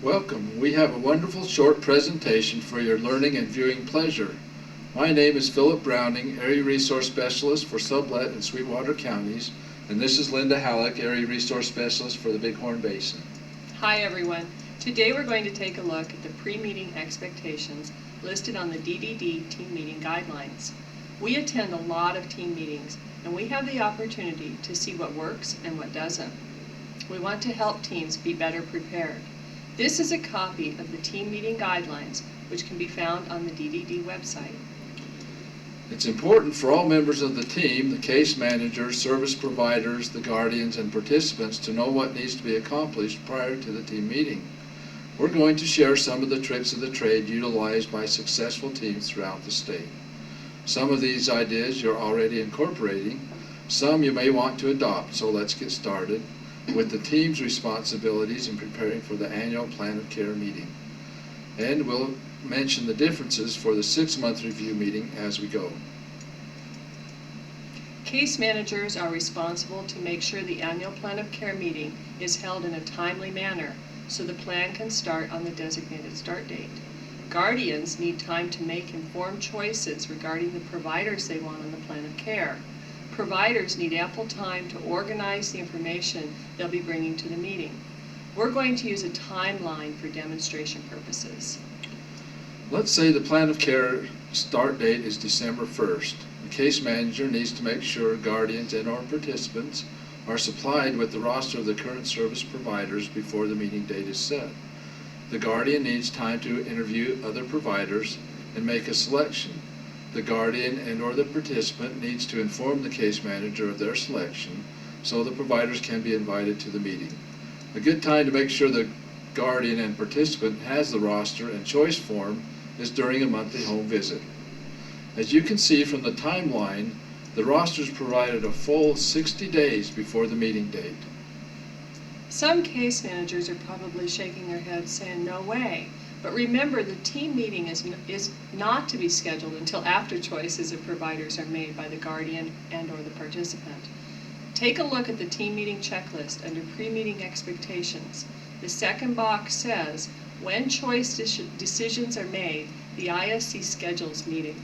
Welcome. We have a wonderful short presentation for your learning and viewing pleasure. My name is Philip Browning, Area Resource Specialist for Sublet and Sweetwater Counties, and this is Linda Halleck, Area Resource Specialist for the Bighorn Basin. Hi everyone. Today we're going to take a look at the pre-meeting expectations listed on the DD2 team meeting guidelines. We attend a lot of team meetings and we have the opportunity to see what works and what doesn't. We want to help teams be better prepared. This is a copy of the team meeting guidelines which can be found on the DD2 website. It's important for all members of the team, the case managers, service providers, the guardians, and participants to know what needs to be accomplished prior to the team meeting. We're going to share some of the tricks of the trade utilized by successful teams throughout the state. Some of these ideas you're already incorporating, some you may want to adopt, so let's get started with the team's responsibilities in preparing for the annual plan of care meeting. And we'll mention the differences for the 6-month review meeting as we go. Case managers are responsible to make sure the annual plan of care meeting is held in a timely manner so the plan can start on the designated start date. Guardians need time to make informed choices regarding the providers they want on the plan of care. Providers need ample time to organize the information they'll be bringing to the meeting. We're going to use a timeline for demonstration purposes. Let's say the plan of care start date is December 1st. The case manager needs to make sure guardians and or participants are supplied with the roster of the current service providers before the meeting date is set. The guardian needs time to interview other providers and make a selection. The guardian and or the participant needs to inform the case manager of their selection so the providers can be invited to the meeting. A good time to make sure the guardian and participant has the roster and choice form is during a monthly home visit. As you can see from the timeline, the roster is provided a full 60 days before the meeting date. Some case managers are probably shaking their heads saying, no way. But remember, the team meeting is not to be scheduled until after choices of providers are made by the guardian and or the participant. Take a look at the team meeting checklist under pre-meeting expectations. The second box says, when choice decisions are made, the ISC schedules meeting.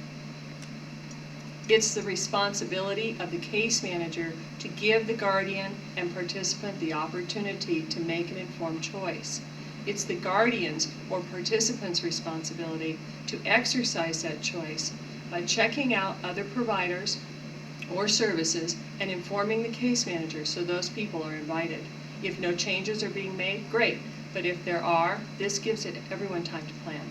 It's the responsibility of the case manager to give the guardian and participant the opportunity to make an informed choice. It's the guardian's or participant's responsibility to exercise that choice by checking out other providers or services and informing the case manager so those people are invited. If no changes are being made, great. But if there are, this gives everyone time to plan.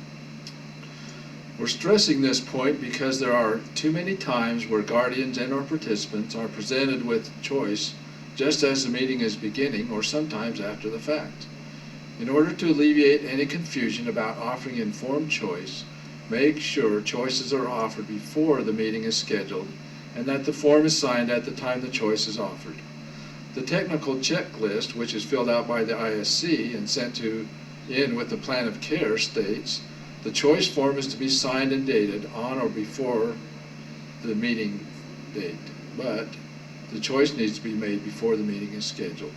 We're stressing this point because there are too many times where guardians and or participants are presented with choice just as the meeting is beginning or sometimes after the fact. In order to alleviate any confusion about offering informed choice, make sure choices are offered before the meeting is scheduled and that the form is signed at the time the choice is offered. The technical checklist, which is filled out by the ISC and sent in with the plan of care, states the choice form is to be signed and dated on or before the meeting date, but the choice needs to be made before the meeting is scheduled.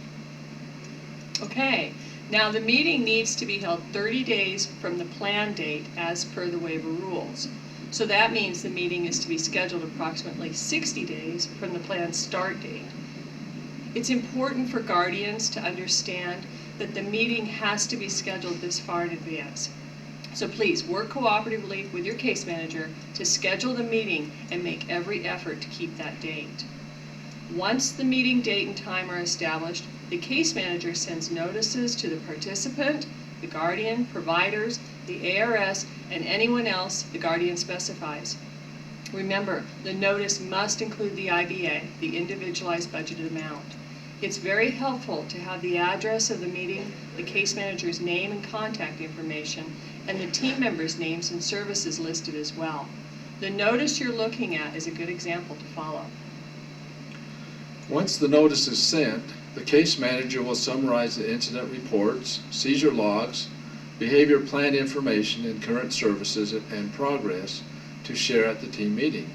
Okay, now the meeting needs to be held 30 days from the plan date as per the waiver rules. So that means the meeting is to be scheduled approximately 60 days from the plan start date. It's important for guardians to understand that the meeting has to be scheduled this far in advance. So please work cooperatively with your case manager to schedule the meeting and make every effort to keep that date. Once the meeting date and time are established, the case manager sends notices to the participant, the guardian, providers, the ARS, and anyone else the guardian specifies. Remember, the notice must include the IBA, the individualized budgeted amount. It's very helpful to have the address of the meeting, the case manager's name and contact information, and the team members' names and services listed as well. The notice you're looking at is a good example to follow. Once the notice is sent, the case manager will summarize the incident reports, seizure logs, behavior plan information, and current services and progress to share at the team meeting.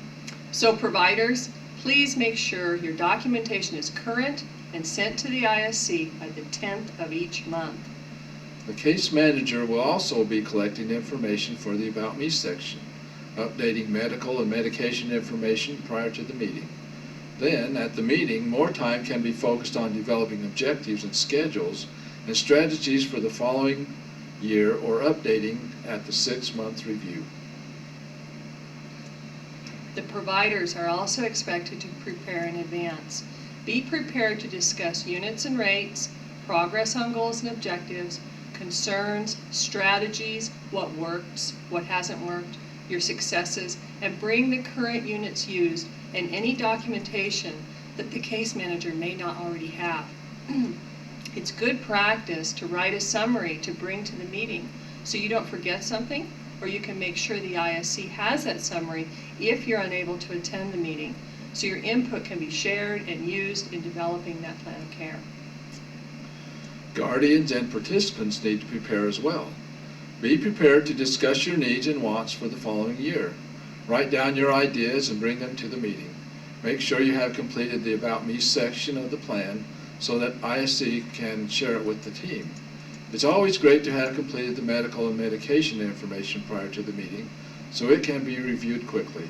So providers, please make sure your documentation is current and sent to the ISC by the 10th of each month. The case manager will also be collecting information for the About Me section, updating medical and medication information prior to the meeting. Then, at the meeting, more time can be focused on developing objectives and schedules and strategies for the following year or updating at the 6-month review. The providers are also expected to prepare in advance. Be prepared to discuss units and rates, progress on goals and objectives, concerns, strategies, what works, what hasn't worked, your successes, and bring the current units used and any documentation that the case manager may not already have. It's good practice to write a summary to bring to the meeting so you don't forget something, or you can make sure the ISC has that summary if you're unable to attend the meeting, so your input can be shared and used in developing that plan of care. Guardians and participants need to prepare as well. Be prepared to discuss your needs and wants for the following year. Write down your ideas and bring them to the meeting. Make sure you have completed the About Me section of the plan so that ISC can share it with the team. It's always great to have completed the medical and medication information prior to the meeting so it can be reviewed quickly.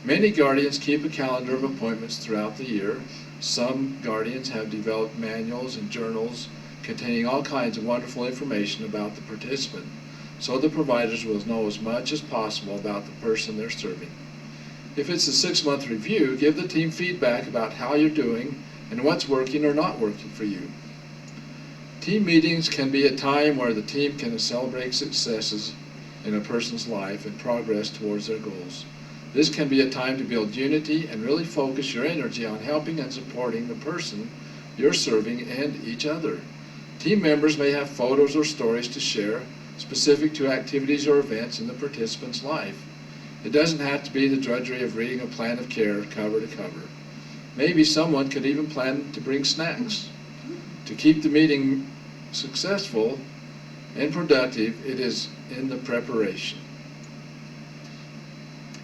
Many guardians keep a calendar of appointments throughout the year. Some guardians have developed manuals and journals containing all kinds of wonderful information about the participant, so the providers will know as much as possible about the person they're serving. If it's a 6-month review, give the team feedback about how you're doing and what's working or not working for you. Team meetings can be a time where the team can celebrate successes in a person's life and progress towards their goals. This can be a time to build unity and really focus your energy on helping and supporting the person you're serving and each other. Team members may have photos or stories to share specific to activities or events in the participant's life. It doesn't have to be the drudgery of reading a plan of care cover to cover. Maybe someone could even plan to bring snacks. To keep the meeting successful and productive, it is in the preparation.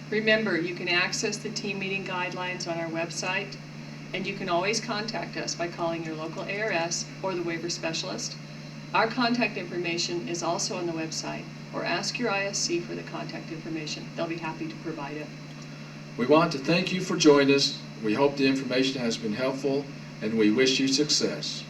Remember, you can access the team meeting guidelines on our website, and you can always contact us by calling your local ARS or the waiver specialist. Our contact information is also on the website, or ask your ISC for the contact information. They'll be happy to provide it. We want to thank you for joining us. We hope the information has been helpful, and we wish you success.